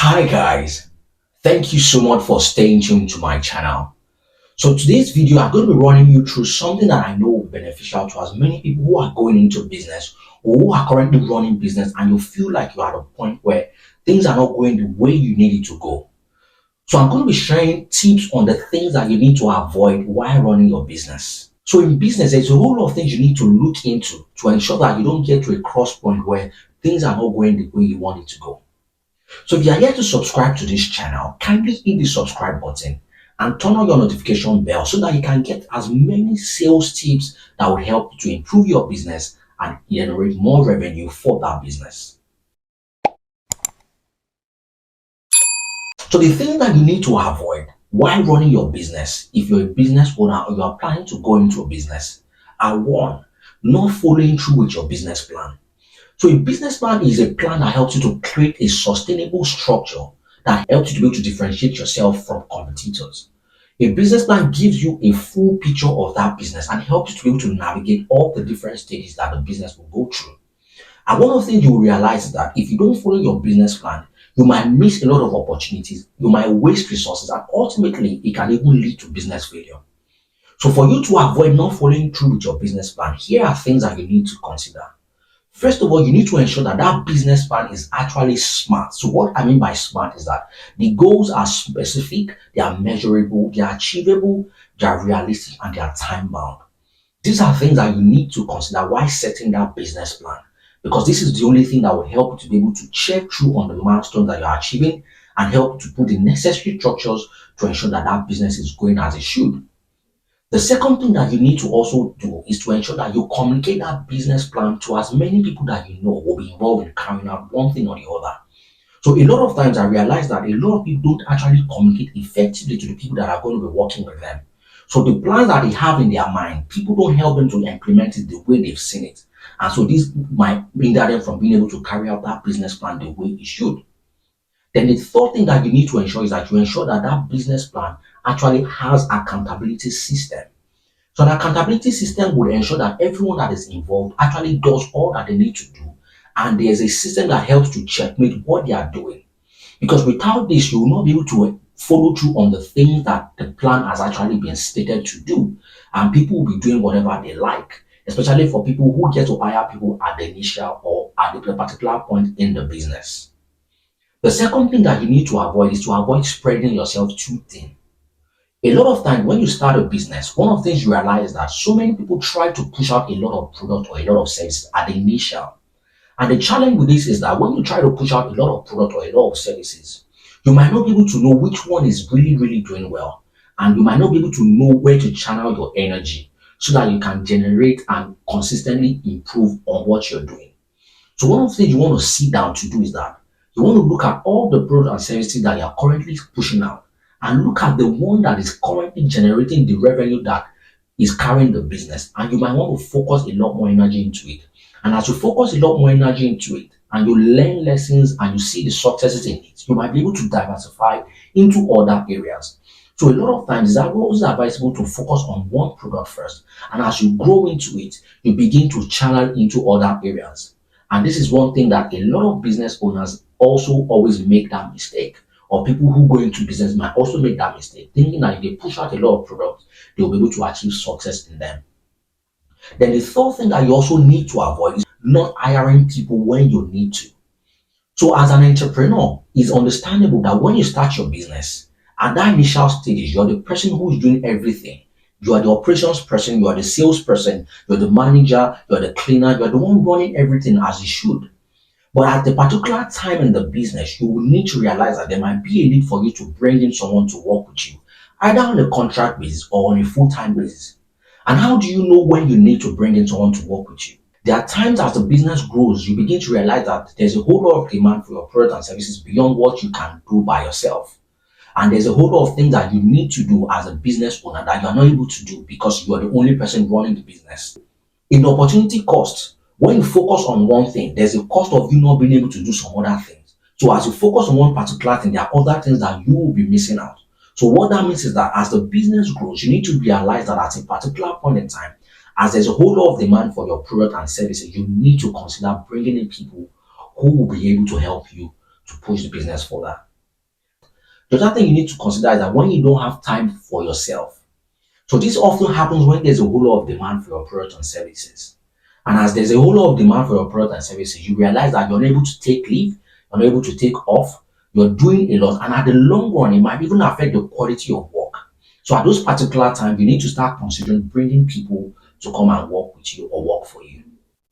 Hi guys, thank you so much for staying tuned to my channel. So today's video, I'm going to be running you through something that I know will be beneficial to as many people who are going into business or who are currently running business and you feel like you're at a point where things are not going the way you need it to go. So I'm going to be sharing tips on the things that you need to avoid while running your business. So in business, there's a whole lot of things you need to look into to ensure that you don't get to a cross point where things are not going the way you want it to go. So if you are here to subscribe to this channel, kindly hit the subscribe button and turn on your notification bell so that you can get as many sales tips that will help you to improve your business and generate more revenue for that business. So the thing that you need to avoid while running your business, if you're a business owner or you are planning to go into a business, are one, not following through with your business plan. So a business plan is a plan that helps you to create a sustainable structure that helps you to be able to differentiate yourself from competitors. A business plan gives you a full picture of that business and helps you to be able to navigate all the different stages that the business will go through. And one of the things you will realize is that if you don't follow your business plan, you might miss a lot of opportunities, you might waste resources, and ultimately it can even lead to business failure. So for you to avoid not following through with your business plan, here are things that you need to consider. First of all, you need to ensure that that business plan is actually smart. So what I mean by smart is that the goals are specific, they are measurable, they are achievable, they are realistic, and they are time bound. These are things that you need to consider while setting that business plan, because this is the only thing that will help you to be able to check through on the milestones that you're achieving and help you to put the necessary structures to ensure that that business is going as it should. The second thing that you need to also do is to ensure that you communicate that business plan to as many people that you know will be involved in carrying out one thing or the other. So a lot of times I realize that a lot of people don't actually communicate effectively to the people that are going to be working with them. So the plans that they have in their mind, people don't help them to implement it the way they've seen it. And so this might hinder them from being able to carry out that business plan the way it should. Then the third thing that you need to ensure is that you ensure that that business plan actually has accountability system. So an accountability system will ensure that everyone that is involved actually does all that they need to do. And there's a system that helps to checkmate what they are doing. Because without this, you will not be able to follow through on the things that the plan has actually been stated to do. And people will be doing whatever they like, especially for people who get to hire people at the initial or at the particular point in the business. The second thing that you need to avoid is to avoid spreading yourself too thin. A lot of times when you start a business, one of the things you realize is that so many people try to push out a lot of product or a lot of services at the initial. And the challenge with this is that when you try to push out a lot of product or a lot of services, you might not be able to know which one is really, really doing well. And you might not be able to know where to channel your energy so that you can generate and consistently improve on what you're doing. So one of the things you want to sit down to do is that you want to look at all the products and services that you are currently pushing out and look at the one that is currently generating the revenue that is carrying the business. And you might want to focus a lot more energy into it. And as you focus a lot more energy into it and you learn lessons and you see the successes in it, you might be able to diversify into other areas. So a lot of times it's always advisable to focus on one product first. And as you grow into it, you begin to channel into other areas. And this is one thing that a lot of business owners also always make that mistake. Or people who go into business might also make that mistake, thinking that if they push out a lot of products, they'll be able to achieve success in them. Then the third thing that you also need to avoid is not hiring people when you need to. So as an entrepreneur, it's understandable that when you start your business, at that initial stage, you're the person who is doing everything. You are the operations person, you are the sales person, you're the manager, you're the cleaner, you're the one running everything as you should. But at a particular time in the business, you will need to realize that there might be a need for you to bring in someone to work with you, either on a contract basis or on a full-time basis. And how do you know when you need to bring in someone to work with you? There are times as the business grows, you begin to realize that there's a whole lot of demand for your products and services beyond what you can do by yourself. And there's a whole lot of things that you need to do as a business owner that you are not able to do because you are the only person running the business. In the opportunity cost, when you focus on one thing, there's a cost of you not being able to do some other things. So as you focus on one particular thing, there are other things that you will be missing out. So what that means is that as the business grows, you need to realize that at a particular point in time, as there's a whole lot of demand for your product and services, you need to consider bringing in people who will be able to help you to push the business further. The other thing you need to consider is that when you don't have time for yourself, so this often happens when there's a whole lot of demand for your product and services. And as there's a whole lot of demand for your product and services, you realize that you're unable to take leave, you're unable to take off, you're doing a lot, and at the long run, it might even affect the quality of work. So at those particular times, you need to start considering bringing people to come and work with you or work for you.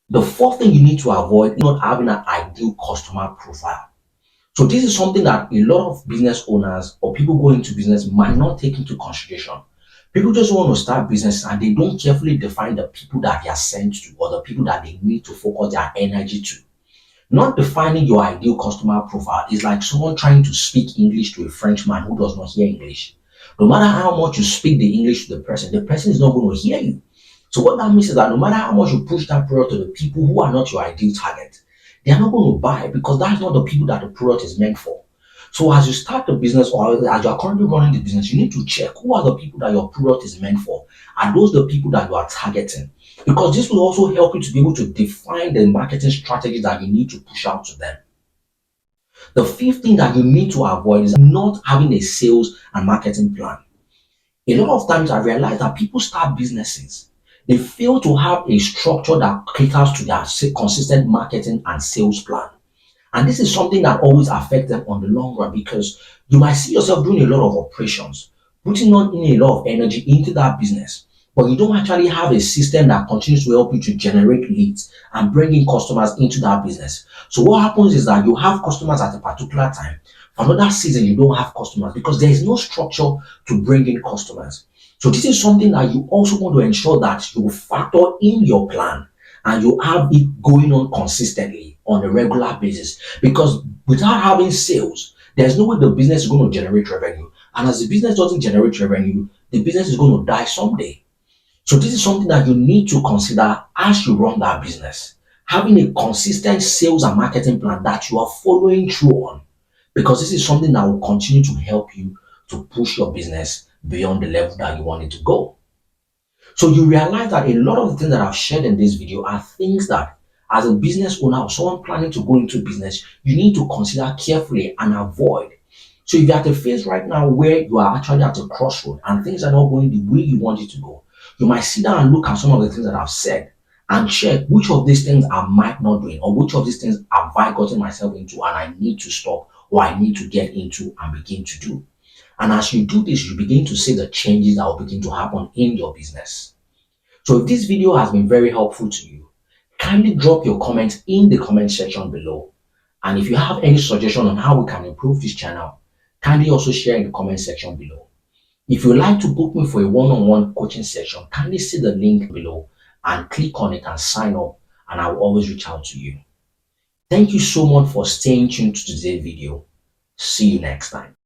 The fourth thing you need to avoid is not having an ideal customer profile. So this is something that a lot of business owners or people going into business might not take into consideration. People just want to start business and they don't carefully define the people that they are sent to or the people that they need to focus their energy to. Not defining your ideal customer profile is like someone trying to speak English to a Frenchman who does not hear English. No matter how much you speak the English to the person is not going to hear you. So what that means is that no matter how much you push that product to the people who are not your ideal target, they are not going to buy because that's not the people that the product is meant for. So as you start the business or as you are currently running the business, you need to check who are the people that your product is meant for. Are those the people that you are targeting? Because this will also help you to be able to define the marketing strategy that you need to push out to them. The fifth thing that you need to avoid is not having a sales and marketing plan. A lot of times I realize that people start businesses. They fail to have a structure that caters to their consistent marketing and sales plan. And this is something that always affects them on the long run because you might see yourself doing a lot of operations, putting on in a lot of energy into that business, but you don't actually have a system that continues to help you to generate leads and bring in customers into that business. So what happens is that you have customers at a particular time. For another season, you don't have customers because there is no structure to bring in customers. So this is something that you also want to ensure that you factor in your plan and you have it going on consistently on a regular basis. Because without having sales, there's no way the business is going to generate revenue. And as the business doesn't generate revenue, the business is going to die someday. So this is something that you need to consider as you run that business. Having a consistent sales and marketing plan that you are following through on. Because this is something that will continue to help you to push your business beyond the level that you want it to go. So you realize that a lot of the things that I've shared in this video are things that as a business owner or someone planning to go into business, you need to consider carefully and avoid. So if you're at a phase right now where you are actually at a crossroad and things are not going the way you want it to go, you might sit down and look at some of the things that I've said and check which of these things I might not doing or which of these things have I gotten myself into and I need to stop or I need to get into and begin to do. And as you do this, you begin to see the changes that will begin to happen in your business. So if this video has been very helpful to you, kindly drop your comments in the comment section below. And if you have any suggestion on how we can improve this channel, kindly also share in the comment section below. If you'd like to book me for a one-on-one coaching session, kindly see the link below and click on it and sign up, and I will always reach out to you. Thank you so much for staying tuned to today's video. See you next time.